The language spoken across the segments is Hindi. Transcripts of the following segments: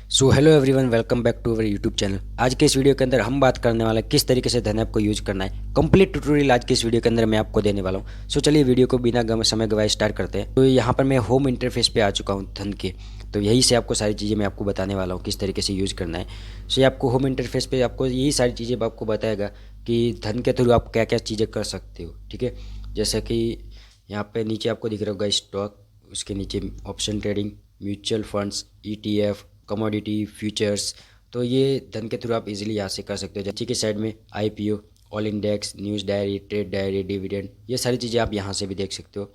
So hello everyone, welcome back to our YouTube channel. आज के इस वीडियो के अंदर हम बात करने वाले हैं किस तरीके से धन ऐप को यूज करना है। कंप्लीट ट्यूटोरियल आज के इस वीडियो के अंदर मैं आपको देने वाला हूं। सो चलिए वीडियो को बिना समय गवाए स्टार्ट करते हैं। तो यहाँ पर मैं होम इंटरफेस पे आ चुका हूँ धन के। तो यही से आपको सारी चीज़ें मैं आपको बताने वाला हूँ किस तरीके से यूज़ करना है। सो ये आपको होम इंटरफेस पे आपको यही सारी चीज़ें आपको बताएगा कि धन के थ्रू आप क्या क्या चीज़ें कर सकते हो। ठीक है, जैसे कि यहाँ पे नीचे आपको दिख रहा होगा स्टॉक, उसके नीचे option trading, mutual funds, ETF, commodity, futures. तो ये धन के थ्रू आप इजीली यहाँ से कर सकते हो। नीचे की साइड में IPO, all index, news diary, trade diary, dividend, ये सारी चीज़ें आप यहाँ से भी देख सकते हो।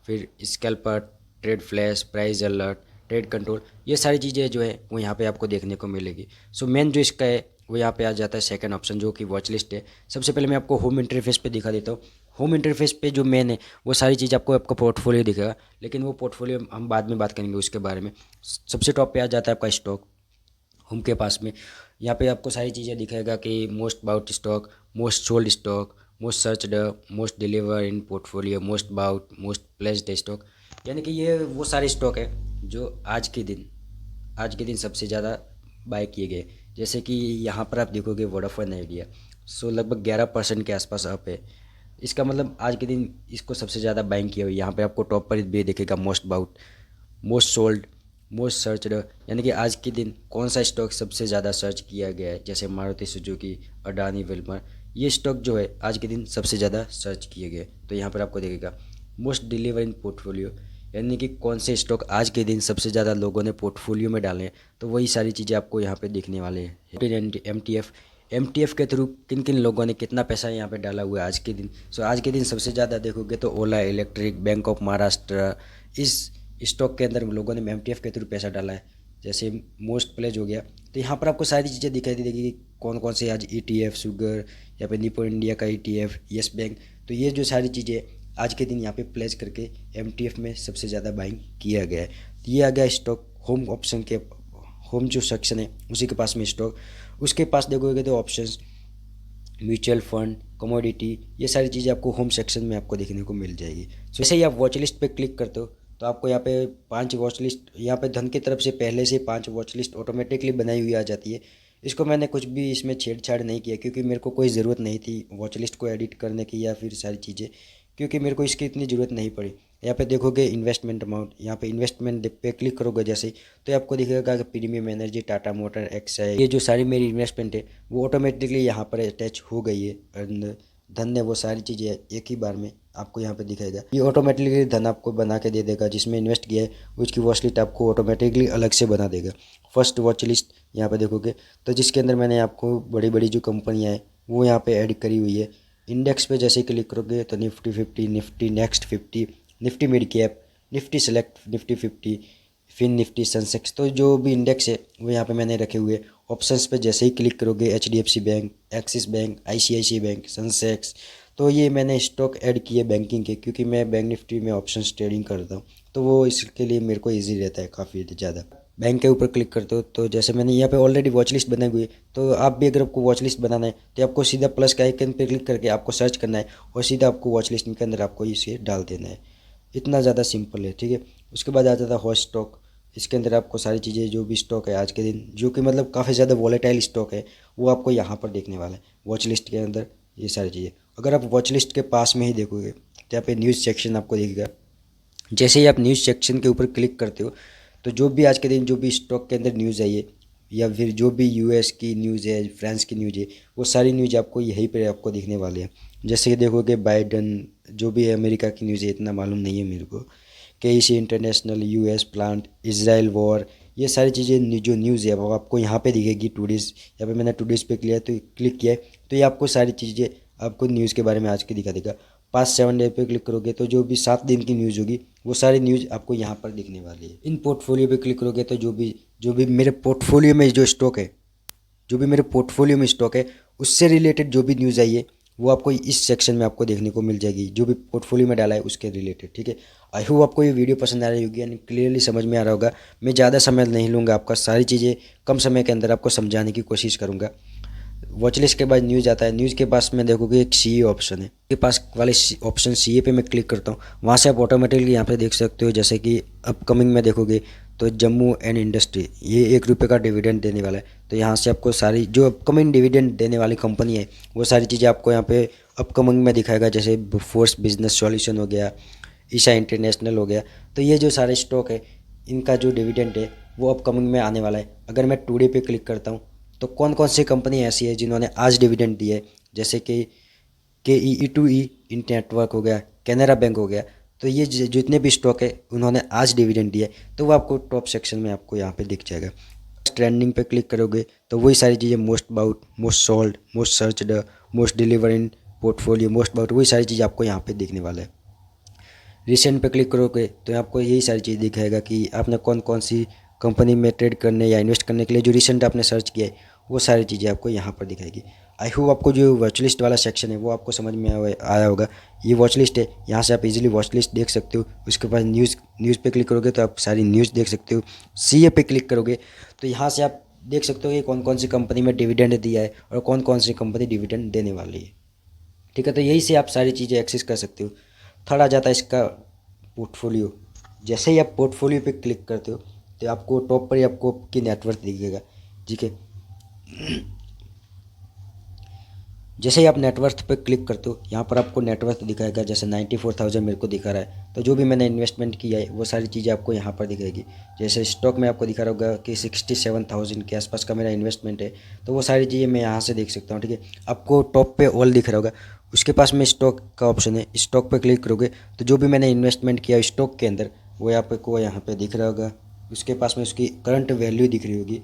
फिर scalper, trade flash, price alert, trade control, ये सारी चीज़ें जो है वो यहाँ पे आपको देखने को मिलेगी। सो मेन जो इसका है वो यहाँ पे आ जाता है सेकंड ऑप्शन, जो कि वॉच लिस्ट है। सबसे पहले मैं आपको होम इंटरफेस पे दिखा देता हूँ। होम इंटरफेस पे जो मेन है वो सारी चीज़ आपको आपका पोर्टफोलियो दिखेगा, लेकिन वो पोर्टफोलियो हम बाद में बात करेंगे उसके बारे में। सबसे टॉप पे आ जाता है आपका स्टॉक। होम के पास में यहाँ पे आपको सारी चीज़ें दिखाएगा कि most bought stock, most sold stock, most searched, most deliver in portfolio, most bought, most placed stock. यानी कि ये वो सारे स्टॉक है जो आज के दिन सबसे ज़्यादा बाय किए गए। जैसे कि यहाँ पर आप देखोगे वोडाफोन आइडिया, सो लगभग 11% के आसपास अप है। इसका मतलब आज के दिन इसको सबसे ज़्यादा बाइंग किया हुई। यहाँ पे आपको टॉप पर भी दिखेगा most bought, most sold, most searched, यानी कि आज के दिन कौन सा स्टॉक सबसे ज़्यादा सर्च किया गया है। जैसे मारुति सुजुकी, अडानी, विल्मर, ये स्टॉक जो है आज के दिन सबसे ज़्यादा सर्च किए गए। तो यहाँ पर आपको देखेगा मोस्ट डिलीवर इन पोर्टफोलियो, यानी कि कौन से स्टॉक आज के दिन सबसे ज़्यादा लोगों ने पोर्टफोलियो में डाले हैं। तो वही सारी चीज़ें आपको यहाँ पे दिखने वाले हैं। MTF के थ्रू किन किन लोगों ने कितना पैसा यहाँ पे डाला हुआ है आज के दिन। सो आज के दिन सबसे ज़्यादा देखोगे तो ओला इलेक्ट्रिक, बैंक ऑफ महाराष्ट्र, इस स्टॉक के अंदर लोगों ने MTF के थ्रू पैसा डाला है। जैसे मोस्ट प्लेज हो गया, तो यहाँ पर आपको सारी चीज़ें दिखाई देगी कि कौन कौन से आज ETF, शुगर, या फिर निपो इंडिया का ETF, येस बैंक। तो ये जो सारी चीज़ें आज के दिन यहाँ पे प्लेज करके MTF में सबसे ज़्यादा बाइंग किया गया है। तो ये आ गया स्टॉक होम ऑप्शन के, होम जो सेक्शन है उसी के पास में स्टॉक। उसके पास देखोगे तो ऑप्शंस, म्यूचुअल फंड, कमोडिटी, ये सारी चीज़ें आपको होम सेक्शन में आपको देखने को मिल जाएगी। सो जैसे ही आप वॉच लिस्ट पर क्लिक करते हो तो आपको यहाँ पे 5 वॉच लिस्ट, यहाँ पे धन की तरफ से पहले से 5 वॉच लिस्ट ऑटोमेटिकली बनाई हुई आ जाती है। इसको मैंने कुछ भी इसमें छेड़छाड़ नहीं किया, क्योंकि मेरे को कोई ज़रूरत नहीं थी वॉच लिस्ट को एडिट करने की या फिर सारी चीज़ें, क्योंकि मेरे को इसकी इतनी ज़रूरत नहीं पड़ी। यहाँ पे देखोगे इन्वेस्टमेंट अमाउंट, यहाँ पे इन्वेस्टमेंट पे क्लिक करोगे जैसे ही, तो आपको दिखेगा कि premium energy, Tata motor, Exide, ये जो सारी मेरी इन्वेस्टमेंट है वो ऑटोमेटिकली यहाँ पर अटैच हो गई है। एंड धन ने वो सारी चीज़ें एक ही बार में आपको यहाँ पे दिखाएगा। ये ऑटोमेटिकली धन आपको बना के दे देगा, जिसमें इन्वेस्ट किया है उसकी वॉच लिस्ट आपको ऑटोमेटिकली अलग से बना देगा। फर्स्ट वॉच लिस्ट यहाँ पे देखोगे तो जिसके अंदर मैंने आपको बड़ी बड़ी जो कंपनियाँ हैं वो यहाँ पे ऐड करी हुई है। इंडेक्स पे जैसे क्लिक करोगे तो Nifty 50, Nifty next 50, Nifty mid cap, Nifty select, Nifty 50, fin Nifty, Sensex, तो जो भी इंडेक्स है वो यहाँ पे मैंने रखे हुए। ऑप्शंस पे जैसे ही क्लिक करोगे HDFC bank, axis bank, ICICI bank, Sensex, तो ये मैंने स्टॉक ऐड किए बैंकिंग के, क्योंकि मैं बैंक निफ्टी में ऑप्शंस ट्रेडिंग करता हूँ, तो वो इसके लिए मेरे को ईजी रहता है काफ़ी ज़्यादा। बैंक के ऊपर क्लिक करते हो तो जैसे मैंने यहाँ पे ऑलरेडी वॉच लिस्ट बनाई हुई है, तो आप भी अगर आपको वॉच लिस्ट बनाना है तो आपको सीधा प्लस के आइकन पे क्लिक करके आपको सर्च करना है और सीधा आपको वॉच लिस्ट के अंदर आपको इसे डाल देना है। इतना ज़्यादा सिंपल है, ठीक है। उसके बाद आ जाता है हॉट स्टॉक। इसके अंदर आपको सारी चीज़ें जो भी स्टॉक है आज के दिन, जो कि मतलब काफ़ी ज़्यादा वॉलेटाइल स्टॉक है, वो आपको यहाँ पर देखने वाला है वॉच लिस्ट के अंदर। ये सारी चीज़ें अगर आप वॉच लिस्ट के पास में ही देखोगे तो यहाँ पे न्यूज़ सेक्शन आपको दिखेगा। जैसे ही आप न्यूज़ सेक्शन के ऊपर क्लिक करते हो तो जो भी आज के दिन जो भी स्टॉक के अंदर न्यूज़ आई है, या फिर जो भी US की न्यूज़ है, फ्रांस की न्यूज़ है, वो सारी न्यूज़ आपको यहीं पर आपको दिखने वाले हैं। जैसे कि देखोगे बाइडन, जो भी अमेरिका की न्यूज़ है इतना मालूम नहीं है मेरे को, KEC international, US plant, Israel war, ये सारी चीज़ें जो न्यूज़ है वो आपको यहाँ पे दिखेगी। टूडेज, यहाँ पे मैंने टूडेज पे क्लिक किया है तो ये आपको सारी चीज़ें आपको न्यूज़ के बारे में आज के दिखा देगा। पास्ट 7 डे पे क्लिक करोगे तो जो भी 7 दिन की न्यूज़ होगी वो सारी न्यूज़ आपको यहाँ पर दिखने वाली है। इन पोर्टफोलियो पे क्लिक करोगे तो जो भी मेरे पोर्टफोलियो में जो स्टॉक है, जो भी मेरे पोर्टफोलियो में स्टॉक है उससे रिलेटेड जो भी न्यूज़ आई है वो आपको इस सेक्शन में आपको देखने को मिल जाएगी, जो भी पोर्टफोलियो में डाला है उसके रिलेटेड, ठीक है। आई होप आपको ये वीडियो पसंद आ रही होगी यानी क्लियरली समझ में आ रहा होगा। मैं ज़्यादा समय नहीं लूँगा आपका, सारी चीज़ें कम समय के अंदर आपको समझाने की कोशिश करूँगा। वॉच लिस्ट के बाद न्यूज़ आता है। न्यूज़ के पास में देखोगे एक CA ऑप्शन है, के पास वाले ऑप्शन CA पे मैं क्लिक करता हूँ, वहाँ से आप ऑटोमेटिकली यहाँ पे देख सकते हो। जैसे कि अपकमिंग में देखोगे तो जम्मू एंड इंडस्ट्री ये ₹1 का डिविडेंड देने वाला है। तो यहाँ से आपको सारी जो अपकमिंग डिविडेंड देने वाली कंपनी है वो सारी चीज़ें आपको यहाँ पे अपकमिंग में दिखाएगा, जैसे फोर्स बिजनेस सॉल्यूशन हो गया, ईशा इंटरनेशनल हो गया। तो ये जो सारे स्टॉक है इनका जो डिविडेंड है वो अपकमिंग में आने वाला है। अगर मैं टुडे पे क्लिक करता हूँ तो कौन कौन सी कंपनी ऐसी है जिन्होंने आज डिविडेंड दिया है, जैसे कि KE2E इंट नेटवर्क हो गया, कैनरा बैंक हो गया। तो ये जितने भी स्टॉक है उन्होंने आज डिविडेंड दिया है, तो वो आपको टॉप सेक्शन में आपको यहाँ पे दिख जाएगा। ट्रेंडिंग पे क्लिक करोगे तो वही सारी चीज़ें most bought, most sold, most searched, most deliver in portfolio, most bought, वही सारी चीज़ें आपको यहाँ पे दिखने वाला है। रिसेंट पे क्लिक करोगे तो आपको यही सारी चीज़ दिखाएगा कि आपने कौन कौन सी कंपनी में ट्रेड करने या इन्वेस्ट करने के लिए जो रिसेंट आपने सर्च किया है वो सारी चीज़ें आपको यहाँ पर दिखाएगी। आई होप आपको जो वॉच लिस्ट वाला सेक्शन है वो आपको समझ में आया होगा। ये वॉच लिस्ट है, यहाँ से आप इजीली वॉच लिस्ट देख सकते हो। उसके बाद न्यूज़ पे क्लिक करोगे तो आप सारी न्यूज़ देख सकते हो। CA पे क्लिक करोगे तो यहाँ से आप देख सकते हो कि कौन कौन सी कंपनी में डिविडेंड दिया है और कौन कौन सी कंपनी डिविडेंड देने वाली है। ठीक है, तो यही से आप सारी चीज़ें एक्सेस कर सकते हो। थर्ड आ जाता है इसका पोर्टफोलियो। जैसे ही आप पोर्टफोलियो पे क्लिक करते हो तो आपको टॉप पर ही आपको आपकी नेटवर्थ दिखेगा। ठीक है, जैसे ही आप नेटवर्थ पे क्लिक करते हो यहाँ पर आपको नेटवर्थ दिखाएगा। जैसे 94,000 मेरे को दिखा रहा है, तो जो भी मैंने इन्वेस्टमेंट किया है वो सारी चीज़ें आपको यहाँ पर दिखाएगी। जैसे स्टॉक में आपको दिखा रहा होगा कि 67,000 के आसपास का मेरा इन्वेस्टमेंट है, तो वो सारी चीज़ें मैं यहाँ से देख सकता हूँ। ठीक है, आपको टॉप पे ऑल दिख रहा होगा, उसके पास में स्टॉक का ऑप्शन है। स्टॉक पर क्लिक करोगे तो जो भी मैंने इन्वेस्टमेंट किया स्टॉक के अंदर वो आपको यहाँ पर दिख रहा होगा। उसके पास में उसकी करंट वैल्यू दिख रही होगी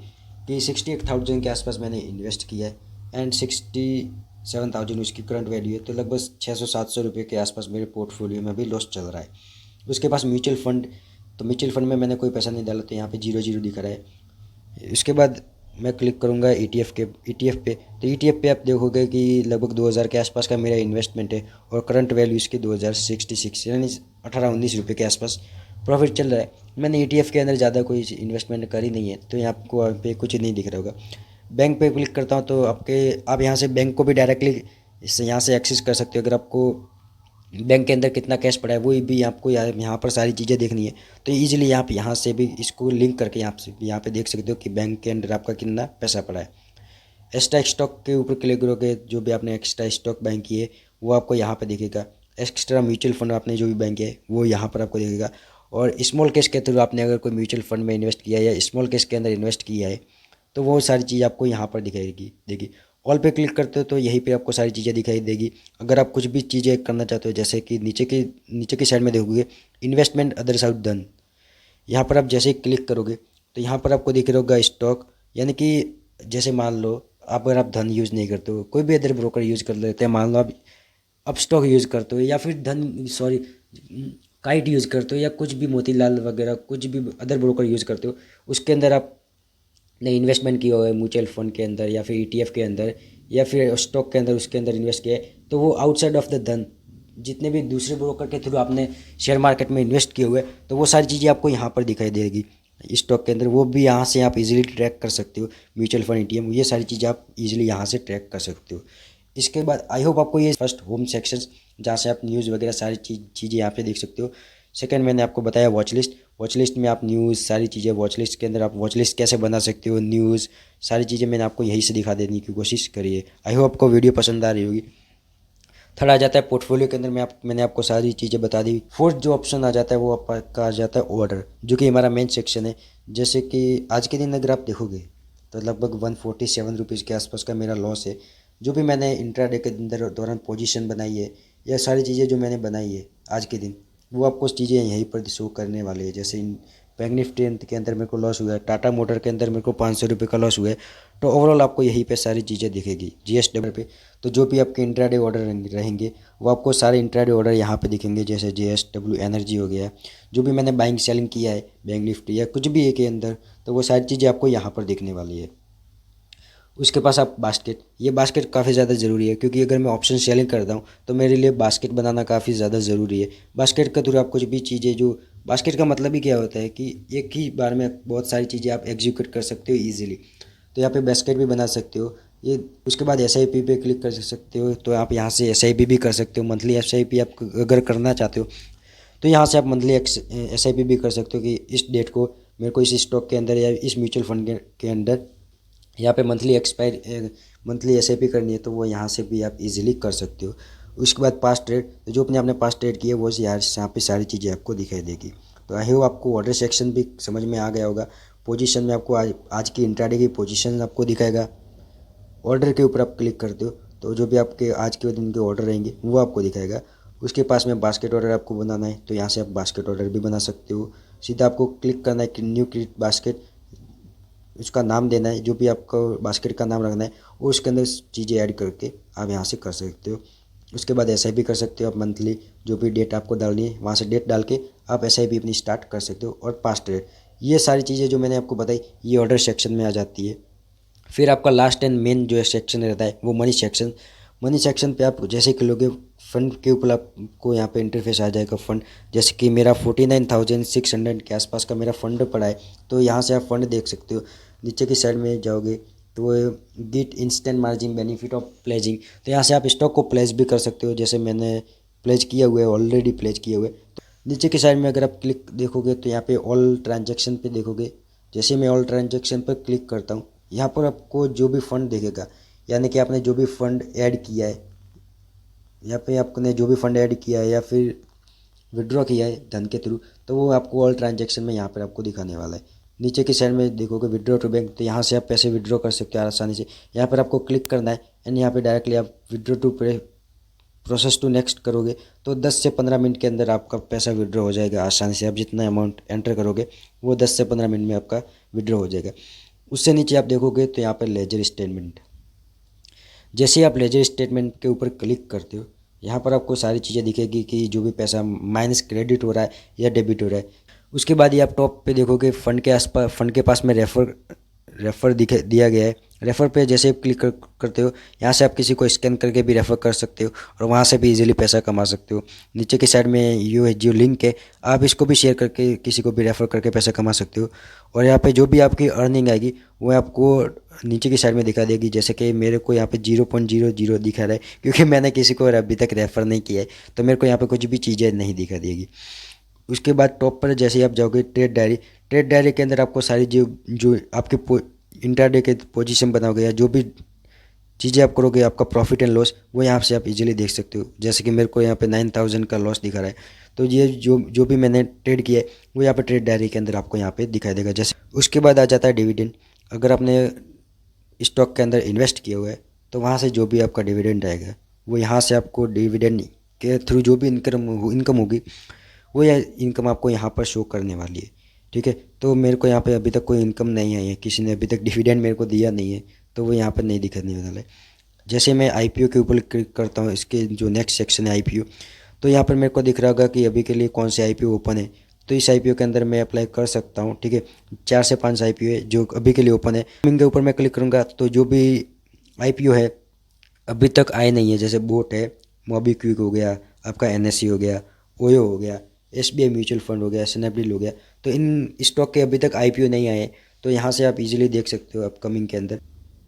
कि 68,000 के आसपास मैंने इन्वेस्ट किया है एंड 67,000 उसकी करंट वैल्यू है। तो लगभग 600-700 रुपये के आसपास मेरे पोर्टफोलियो में भी लॉस चल रहा है। उसके पास म्यूचुअल फंड, तो म्यूचुअल फंड में मैंने कोई पैसा नहीं डाला तो यहाँ पे 0 दिखा रहा है। उसके बाद मैं क्लिक करूँगा ETF पे, तो ETF पे आप देखोगे कि लगभग 2000 के आसपास का मेरा इन्वेस्टमेंट है और करंट वैल्यू इसकी 2066 यानी 18-19 रुपये के आसपास प्रॉफिट चल रहा है। मैंने ETF के अंदर ज़्यादा कोई इन्वेस्टमेंट करी नहीं है, तो यहाँ आपको पे कुछ नहीं दिख रहा होगा। बैंक पे क्लिक करता हूँ तो आप यहाँ से बैंक को भी डायरेक्टली यहाँ से एक्सेस कर सकते हो। अगर आपको बैंक के अंदर कितना कैश पड़ा है वो भी आपको यहाँ पर सारी चीज़ें देखनी है, तो ईजिली आप यहाँ से भी इसको लिंक करके यहाँ पे देख सकते हो कि बैंक के अंदर आपका कितना पैसा पड़ा है। एक्स्ट्रा स्टॉक के ऊपर क्लिक करोगे, जो भी आपने एक्स्ट्रा स्टॉक बैंक किए वो आपको यहाँ पर दिखेगा। एक्स्ट्रा म्यूचुअल फंड आपने जो भी बैंक किया है वो यहाँ पर आपको दिखेगा। और स्मॉल कैश के थ्रू आपने अगर कोई म्यूचुअल फंड में इन्वेस्ट किया है या स्मॉल कैश के अंदर इन्वेस्ट किया है तो वो सारी चीज़ आपको यहाँ पर दिखाएगी। देखिए, ऑल पे क्लिक करते हो तो यहीं पे आपको सारी चीज़ें दिखाई देगी। अगर आप कुछ भी चीज़ें करना चाहते हो, जैसे कि नीचे की साइड में देखोगे इन्वेस्टमेंट अदर्स आउट डन, यहाँ पर आप जैसे ही क्लिक करोगे तो यहाँ पर आपको दिख रहा होगा स्टॉक। यानी कि जैसे मान लो अगर आप धन यूज़ नहीं करते हो, कोई भी अदर ब्रोकर यूज़ कर लेते हैं, मान लो आप स्टॉक यूज़ करते हो या फिर काइट यूज़ करते हो या कुछ भी मोतीलाल वगैरह कुछ भी अदर ब्रोकर यूज़ करते हो, उसके अंदर आप ने इन्वेस्टमेंट किया हुआ है म्यूचुअल फंड के अंदर या फिर ETF के अंदर या फिर स्टॉक के अंदर, उसके अंदर इन्वेस्ट किया है, तो वो आउटसाइड ऑफ द धन जितने भी दूसरे ब्रोकर के थ्रू आपने शेयर मार्केट में इन्वेस्ट किए हुए तो वो सारी चीज़ें आपको यहाँ पर दिखाई देगी स्टॉक के अंदर। वो भी यहाँ से आप इजीली ट्रैक कर सकते हो। म्यूचुअल फंड, ATM, ये सारी चीज़ें आप इजीली यहाँ से ट्रैक कर सकते हो। इसके बाद आई होप आपको ये फर्स्ट होम सेक्शन जहाँ से आप न्यूज़ वगैरह सारी चीज़ें यहाँ पे देख सकते हो। सेकंड मैंने आपको बताया वॉच लिस्ट में आप न्यूज़ सारी चीज़ें वॉच लिस्ट के अंदर आप वॉच लिस्ट कैसे बना सकते हो, न्यूज़ सारी चीज़ें मैंने आपको यहीं से दिखा देने की कोशिश करी है। आई होप आपको वीडियो पसंद आ रही होगी। थर्ड आ जाता है पोर्टफोलियो के अंदर मैंने आपको सारी चीज़ें बता दी। फोर्थ जो ऑप्शन आ जाता है वो आपका आ जाता है ऑर्डर, जो कि हमारा मेन सेक्शन है। जैसे कि आज के दिन अगर आप देखोगे तो लगभग 147 रुपीज़ के आसपास का मेरा लॉस है। जो भी मैंने इंट्राडे के अंदर दौरान पोजीशन बनाई है या सारी चीज़ें जो मैंने बनाई है आज के दिन, वो आपको चीज़ें यहीं पर शो करने वाले हैं। जैसे बैंक निफ्टी के अंदर मेरे को लॉस हुआ है, टाटा मोटर के अंदर मेरे को 500 रुपये का लॉस हुआ है। तो ओवरऑल आपको यहीं पे सारी चीज़ें दिखेगी GSW पे। तो जो भी आपके इंट्राडे ऑर्डर रहेंगे वो आपको सारे इंट्राडे ऑर्डर यहाँ पे दिखेंगे। जैसे JSW एनर्जी हो गया, जो भी मैंने बाइंग सेलिंग किया है बैंक निफ्टी या कुछ भी है के अंदर, तो वो सारी चीज़ें आपको यहाँ पर दिखने वाली है। उसके पास आप ये बास्केट काफ़ी ज़्यादा ज़रूरी है, क्योंकि अगर मैं ऑप्शन सेलिंग करता हूँ तो मेरे लिए बास्केट बनाना काफ़ी ज़्यादा ज़रूरी है। बास्केट के थ्रू आप कुछ भी चीज़ें, जो बास्केट का मतलब ही क्या होता है कि एक ही बार में बहुत सारी चीज़ें आप एग्जीक्यूट कर सकते हो ईजिली। तो यहाँ पे बास्केट भी बना सकते हो ये। उसके बाद SIP पे क्लिक कर सकते हो, तो आप यहाँ से SIP भी कर सकते हो। मंथली SIP आप अगर करना चाहते हो तो यहाँ से आप मंथली SIP भी कर सकते हो कि इस डेट को मेरे को इस स्टॉक के अंदर या इस म्यूचुअल फंड के अंदर यहाँ पे मंथली एसआईपी करनी है, तो वो यहाँ से भी आप इजीली कर सकते हो। उसके बाद पास्ट ट्रेड, तो जो अपने आपने पास्ट ट्रेड किए वो यहाँ पे सारी चीज़ें आपको दिखाई देगी। तो आई होप आपको ऑर्डर सेक्शन भी समझ में आ गया होगा। पोजीशन में आपको आज की इंट्राडे की पोजीशन आपको दिखाएगा। ऑर्डर के ऊपर आप क्लिक करते हो तो जो भी आपके आज के दिन के ऑर्डर रहेंगे वो आपको दिखाएगा। उसके पास में बास्केट ऑर्डर आपको बनाना है, तो यहाँ से आप बास्केट ऑर्डर भी बना सकते हो। सीधा आपको क्लिक करना है कि न्यू क्रिएट बास्केट, उसका नाम देना है, जो भी आपको बास्केट का नाम रखना है और उसके अंदर चीज़ें ऐड करके आप यहाँ से कर सकते हो। उसके बाद एसआईपी कर सकते हो आप मंथली, जो भी डेट आपको डालनी है वहाँ से डेट डाल के आप एसआईपी अपनी स्टार्ट कर सकते हो। और पास्ट ट्रेड, ये सारी चीज़ें जो मैंने आपको बताई ये ऑर्डर सेक्शन में आ जाती है। फिर आपका लास्ट एंड मेन जो सेक्शन रहता है वो मनी सेक्शन। मनी सेक्शन पे आप जैसे कि लोगे फंड के ऊपर आपको यहाँ पे इंटरफेस आ जाएगा फंड। जैसे कि मेरा 49,600 के आसपास का मेरा फंड पड़ा है, तो यहाँ से आप फंड देख सकते हो। नीचे की साइड में जाओगे तो वो get instant margin benefit of pledging, तो यहाँ से आप स्टॉक को प्लेज भी कर सकते हो। जैसे मैंने प्लेज किया हुआ है, ऑलरेडी प्लेज किए हुए। तो नीचे की साइड में अगर आप क्लिक देखोगे तो यहाँ पे ऑल ट्रांजेक्शन पे देखोगे। जैसे मैं ऑल ट्रांजेक्शन पर क्लिक करता हूँ, यहाँ पर आपको जो भी फंड दिखेगा, यानी कि आपने जो भी फंड ऐड किया है, यहाँ पे आपने जो भी फंड ऐड किया है या फिर विड्रॉ किया है धन के थ्रू, तो वो आपको ऑल ट्रांजेक्शन में यहाँ पर आपको दिखाने वाला है। नीचे की साइड में देखोगे विड्रॉ टू बैंक, तो यहाँ से आप पैसे विड्रॉ कर सकते हो आसानी से। यहाँ पर आपको क्लिक करना है एंड यहाँ पे डायरेक्टली आप withdraw to process to next करोगे तो 10 से 15 मिनट के अंदर आपका पैसा विड्रॉ हो जाएगा आसानी से। आप जितना अमाउंट एंटर करोगे वो 10 से 15 मिनट में आपका विड्रॉ हो जाएगा। उससे नीचे आप देखोगे तो यहाँ पर लेजर स्टेटमेंट, जैसे ही आप लेजर स्टेटमेंट के ऊपर क्लिक करते हो यहाँ पर आपको सारी चीज़ें दिखेगी कि जो भी पैसा माइनस क्रेडिट हो रहा है या डेबिट हो रहा है। उसके बाद ये आप टॉप पे देखोगे फंड के आसपास, फंड के पास में रेफ़र दिया गया है। रेफ़र पे जैसे आप क्लिक करते हो यहाँ से आप किसी को स्कैन करके भी रेफ़र कर सकते हो और वहाँ से भी इजीली पैसा कमा सकते हो। नीचे की साइड में ये जो लिंक है आप इसको भी शेयर करके किसी को भी रेफ़र करके पैसा कमा सकते हो। और यहाँ पे जो भी आपकी अर्निंग आएगी वो आपको नीचे की साइड में दिखा देगी। जैसे कि मेरे को यहाँ पे 0.00 दिखा रहा है क्योंकि मैंने किसी को अभी तक रेफ़र नहीं किया है, तो मेरे को यहाँ पे कुछ भी चीज़ें नहीं दिखा देगी। उसके बाद टॉप पर जैसे ही आप जाओगे ट्रेड डायरी के अंदर आपको सारी जो आपके इंट्राडे के पोजीशन बनाओगे या जो भी चीज़ें आप करोगे आपका प्रॉफिट एंड लॉस वो यहाँ से आप इजीली देख सकते हो। जैसे कि मेरे को यहाँ पे 9,000 का लॉस दिखा रहा है, तो ये जो भी मैंने ट्रेड किया है वो यहाँ पे ट्रेड डायरी के अंदर आपको यहाँ पे दिखाई देगा। जैसे उसके बाद आ जाता है डिविडेंड। अगर आपने स्टॉक के अंदर इन्वेस्ट किया हुआ है तो वहाँ से जो भी आपका डिविडेंड आएगा वो यहाँ से आपको डिविडेंड के थ्रू जो भी इनकम होगी वो यह इनकम आपको यहाँ पर शो करने वाली है। ठीक है, तो मेरे को यहाँ पे अभी तक कोई इनकम नहीं आई है, किसी ने अभी तक डिविडेंड मेरे को दिया नहीं है, तो वो यहाँ पर नहीं दिखाने वाला है। जैसे मैं आईपीओ के ऊपर क्लिक करता हूँ, इसके जो नेक्स्ट सेक्शन है आईपीओ, तो यहाँ पर मेरे को दिख रहा होगा कि अभी के लिए कौन से आईपीओ ओपन है। तो इस आईपीओ के अंदर मैं अप्लाई कर सकता हूँ। ठीक है, 4 से 5 आईपीओ है जो अभी के लिए ओपन है। इनके ऊपर मैं क्लिक करूँगा तो जो भी आईपीओ है अभी तक आए नहीं है, जैसे बोट है, मोबीक्विक हो गया, आपका एनएससी हो गया, ओयो हो गया, एसबीआई म्यूचुअल फंड हो गया, स्नैपडील हो गया, तो इन स्टॉक के अभी तक आईपीओ नहीं आए हैं, तो यहाँ से आप इजीली देख सकते हो अपकमिंग के अंदर।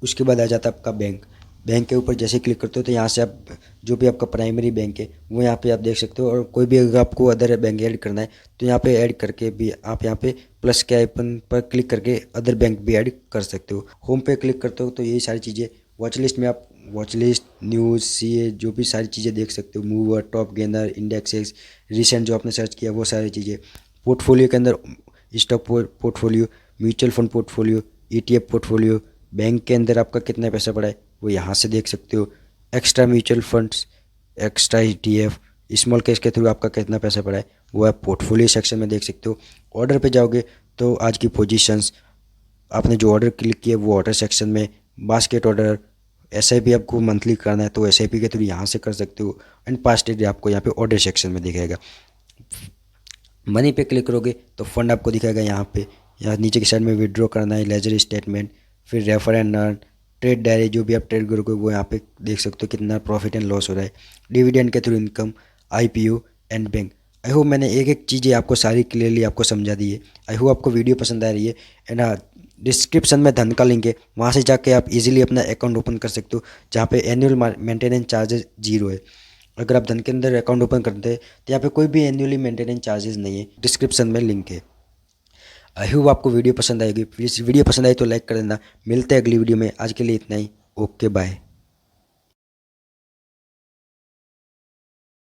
उसके बाद आ जाता है आपका बैंक के ऊपर जैसे क्लिक करते हो तो यहाँ से आप जो भी आपका प्राइमरी बैंक है वो यहाँ पे आप देख सकते हो। और कोई भी अगर आपको अदर बैंक ऐड करना है तो यहाँ पे ऐड करके भी आप यहाँ पे प्लस के आइकन पर क्लिक करके अदर बैंक भी ऐड कर सकते हो। होम पे क्लिक करते हो तो यही सारी चीज़ें। वॉच लिस्ट में आप वॉच लिस्ट, न्यूज़, सीए जो भी सारी चीज़ें देख सकते हो, mover, top gainer, indexes, recent जो आपने सर्च किया वो सारी चीज़ें। पोर्टफोलियो के अंदर stock portfolio, mutual fund portfolio, ETF portfolio, bank के अंदर आपका कितना पैसा पड़ा है वो यहाँ से देख सकते हो। Extra mutual funds, extra ETF, small cash के थ्रू आपका कितना पैसा पड़ा है वो आप पोर्टफोलियो सेक्शन में देख सकते हो। ऑर्डर पे जाओगे तो आज की पोजीशंस, आपने जो ऑर्डर क्लिक किया वो ऑर्डर सेक्शन में, बास्केट ऑर्डर, एसआईपी आपको मंथली करना है तो एसआईपी के थ्रू यहाँ से कर सकते हो। एंड पास्ट डेट आपको यहाँ पे ऑर्डर सेक्शन में दिखाएगा। मनी पे क्लिक करोगे तो फंड आपको दिखाएगा यहाँ पे। यहाँ नीचे की साइड में विड्रॉ करना है, लेजर स्टेटमेंट, फिर refer and earn, trade diary जो भी आप ट्रेड करोगे वो यहाँ पे देख सकते हो कितना प्रॉफिट एंड लॉस हो रहा है, डिविडेंड के through income, IPO and bank. I hope मैंने एक एक चीज़ें आपको सारी क्लियरली आपको समझा दी है। आई होप आपको वीडियो पसंद आ रही है। एंड हाँ, डिस्क्रिप्शन में धन का लिंक है, वहाँ से जाके आप इजीली अपना अकाउंट ओपन कर सकते हो जहाँ पे एनुअल मेंटेनेंस चार्जेस 0 है। अगर आप धन के अंदर अकाउंट ओपन करते हैं तो यहाँ पे कोई भी एनुअली मेंटेनेंस चार्जेस नहीं है। डिस्क्रिप्शन में लिंक है। आई होप आपको वीडियो पसंद आएगी। प्लीज़ वीडियो पसंद आई तो लाइक कर देना। मिलते हैं अगली वीडियो में, आज के लिए इतना ही। Okay bye.